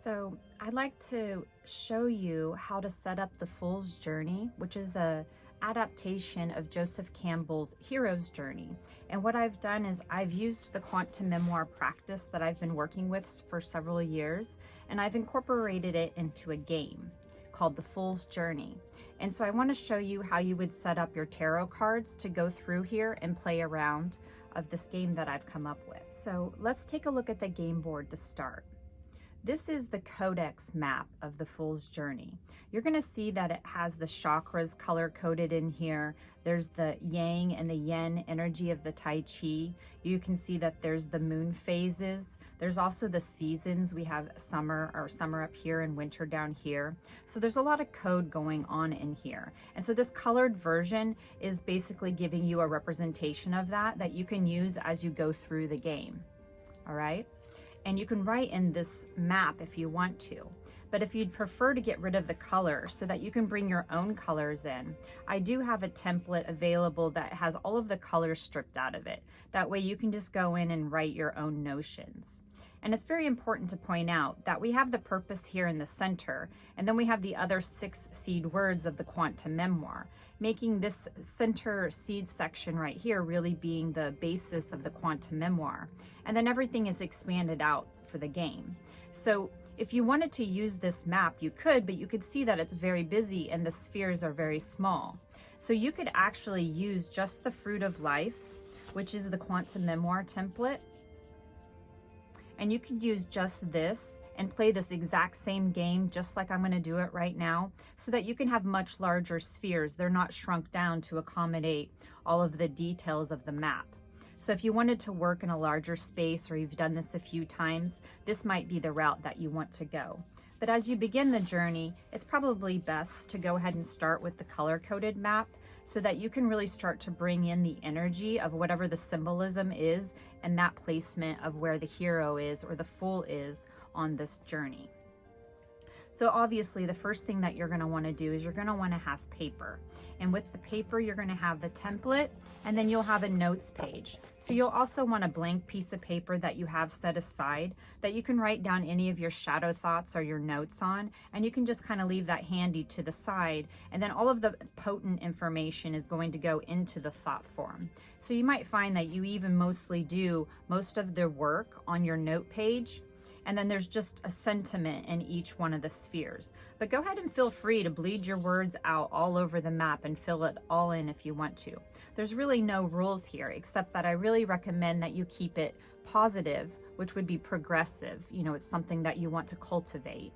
So I'd like to show you how to set up the Fool's Journey, which is a adaptation of Joseph Campbell's Hero's Journey. And what I've done is I've used the quantum memoir practice that I've been working with for several years, and I've incorporated it into a game called the Fool's Journey. And so I want to show you how you would set up your tarot cards to go through here and play around of this game that I've come up with. So let's take a look at the game board to start. This is the codex map of the Fool's Journey. You're going to see that it has the chakras color coded in here. There's the yang and the yin energy of the Tai Chi. You can see that there's the moon phases. There's also the seasons. We have summer up here and winter down here. So there's a lot of code going on in here. And so this colored version is basically giving you a representation of that you can use as you go through the game. All right? And you can write in this map if you want to. But if you'd prefer to get rid of the color so that you can bring your own colors in, I do have a template available that has all of the colors stripped out of it. That way you can just go in and write your own notions. And it's very important to point out that we have the purpose here in the center, and then we have the other 6 seed words of the quantum memoir, making this center seed section right here really being the basis of the quantum memoir. And then everything is expanded out for the game. So if you wanted to use this map, you could, but you could see that it's very busy and the spheres are very small. So you could actually use just the Fruit of Life, which is the quantum memoir template, and you could use just this and play this exact same game just like I'm going to do it right now, so that you can have much larger spheres. They're not shrunk down to accommodate all of the details of the map. So if you wanted to work in a larger space, or you've done this a few times, this might be the route that you want to go. But as you begin the journey, it's probably best to go ahead and start with the color-coded map, so that you can really start to bring in the energy of whatever the symbolism is and that placement of where the hero is or the fool is on this journey. So obviously the first thing that you're going to want to do is you're going to want to have paper. And with the paper, you're going to have the template, and then you'll have a notes page. So you'll also want a blank piece of paper that you have set aside that you can write down any of your shadow thoughts or your notes on, and you can just kind of leave that handy to the side. And then all of the potent information is going to go into the thought form. So you might find that you even mostly do most of the work on your note page, and then there's just a sentiment in each one of the spheres. But go ahead and feel free to bleed your words out all over the map and fill it all in if you want to. There's really no rules here, except that I really recommend that you keep it positive, which would be progressive. You know, it's something that you want to cultivate.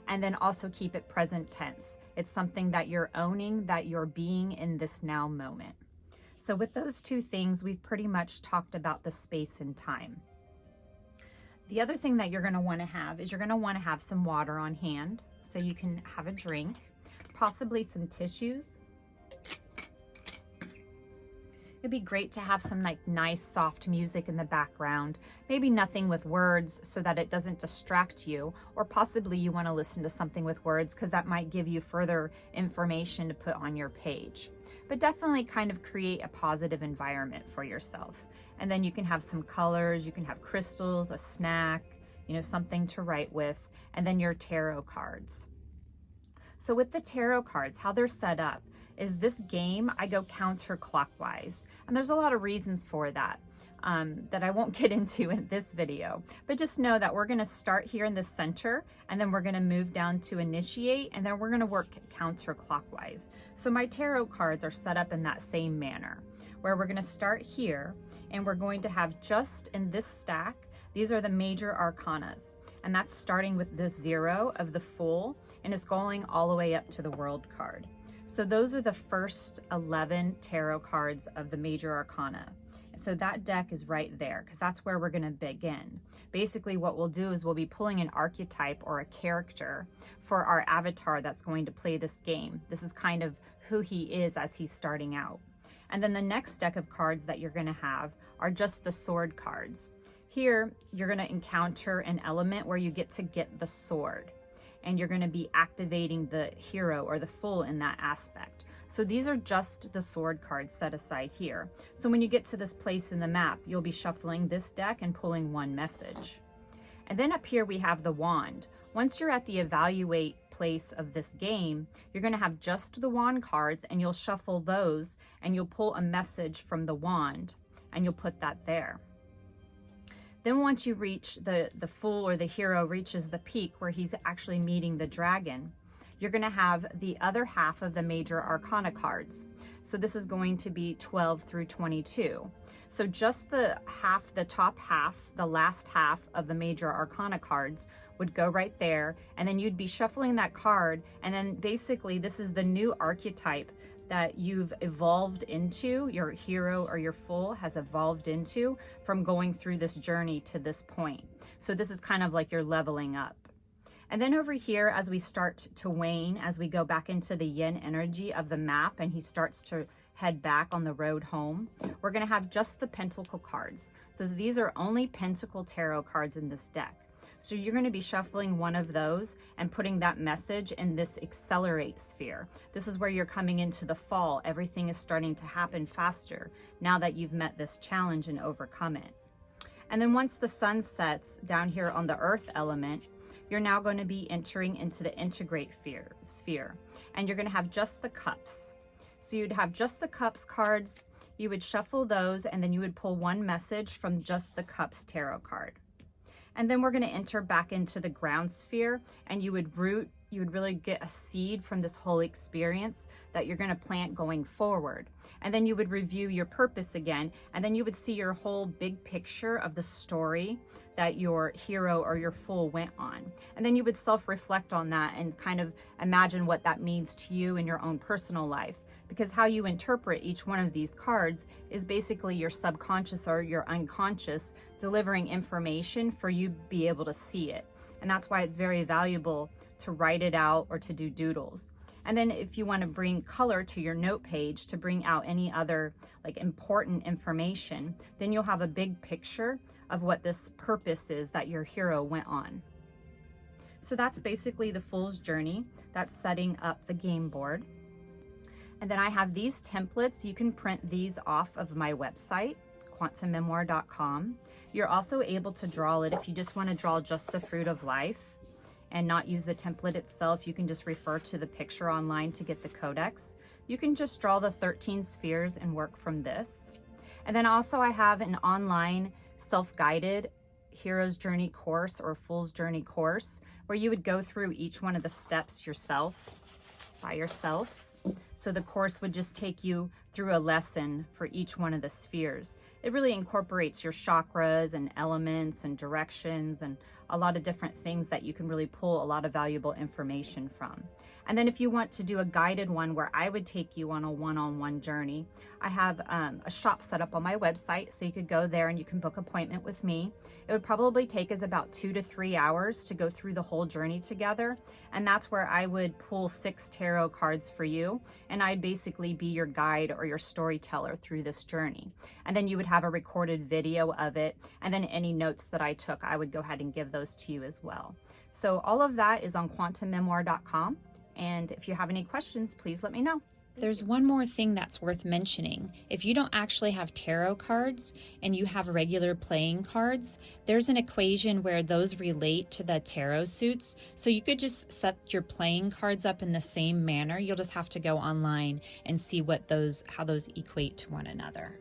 And then also keep it present tense. It's something that you're owning, that you're being in this now moment. So with those two things, we've pretty much talked about the space and time. The other thing that you're going to want to have is you're going to want to have some water on hand so you can have a drink, possibly some tissues. It'd be great to have some nice soft music in the background, maybe nothing with words so that it doesn't distract you, or possibly you want to listen to something with words because that might give you further information to put on your page. But definitely kind of create a positive environment for yourself. And then you can have some colors, you can have crystals, a snack, something to write with, and then your tarot cards. So with the tarot cards, how they're set up is this game, I go counterclockwise. And there's a lot of reasons for that, that I won't get into in this video. But just know that we're going to start here in the center, and then we're going to move down to initiate, and then we're going to work counterclockwise. So my tarot cards are set up in that same manner, where we're going to start here, and we're going to have just in this stack, these are the major arcanas. And that's starting with the 0 of the Fool, and it's going all the way up to the World card. So those are the first 11 tarot cards of the major arcana. So that deck is right there because that's where we're going to begin. Basically what we'll do is we'll be pulling an archetype or a character for our avatar that's going to play this game. This is kind of who he is as he's starting out. And then the next deck of cards that you're going to have are just the sword cards. Here you're going to encounter an element where you get to get the sword, and you're going to be activating the hero or the fool in that aspect. So these are just the sword cards set aside here. So when you get to this place in the map, you'll be shuffling this deck and pulling one message. And then up here we have the wand. Once you're at the evaluate place of this game, you're going to have just the wand cards, and you'll shuffle those and you'll pull a message from the wand and you'll put that there. Then once you reach the fool, or the hero reaches the peak where he's actually meeting the dragon, you're going to have the other half of the major arcana cards. So this is going to be 12 through 22. So just the top half, the last half of the major arcana cards would go right there, and then you'd be shuffling that card, and then basically this is the new archetype that you've evolved into, your hero or your fool has evolved into from going through this journey to this point. So this is kind of like you're leveling up. And then over here, as we start to wane, as we go back into the yin energy of the map and he starts to head back on the road home, we're going to have just the pentacle cards. So these are only pentacle tarot cards in this deck. So you're going to be shuffling one of those and putting that message in this accelerate sphere. This is where you're coming into the fall. Everything is starting to happen faster now that you've met this challenge and overcome it. And then once the sun sets down here on the earth element, you're now going to be entering into the integrate sphere. And you're going to have just the cups. So you'd have just the cups cards, you would shuffle those, and then you would pull one message from just the cups tarot card. And then we're going to enter back into the ground sphere, and you would really get a seed from this whole experience that you're going to plant going forward. And then you would review your purpose again, and then you would see your whole big picture of the story that your hero or your fool went on. And then you would self-reflect on that and kind of imagine what that means to you in your own personal life. Because how you interpret each one of these cards is basically your subconscious or your unconscious delivering information for you to be able to see it. And that's why it's very valuable to write it out or to do doodles. And then if you want to bring color to your note page to bring out any other like important information, then you'll have a big picture of what this purpose is that your hero went on. So that's basically the Fool's Journey. That's setting up the game board. And then I have these templates. You can print these off of my website, quantummemoir.com. You're also able to draw it if you just want to draw just the fruit of life and not use the template itself. You can just refer to the picture online to get the codex. You can just draw the 13 spheres and work from this. And then also I have an online self-guided Hero's Journey course or Fool's Journey course where you would go through each one of the steps yourself, by yourself. So the course would just take you through a lesson for each one of the spheres. It really incorporates your chakras and elements and directions and a lot of different things that you can really pull a lot of valuable information from. And then if you want to do a guided one where I would take you on a one-on-one journey, I have a shop set up on my website, so you could go there and you can book an appointment with me. It would probably take us about 2 to 3 hours to go through the whole journey together. And that's where I would pull 6 tarot cards for you. And I'd basically be your guide or your storyteller through this journey. And then you would have a recorded video of it. And then any notes that I took, I would go ahead and give those to you as well. So all of that is on quantummemoir.com. And if you have any questions, please let me know. There's one more thing that's worth mentioning. If you don't actually have tarot cards and you have regular playing cards, there's an equation where those relate to the tarot suits. So you could just set your playing cards up in the same manner. You'll just have to go online and see how those equate to one another.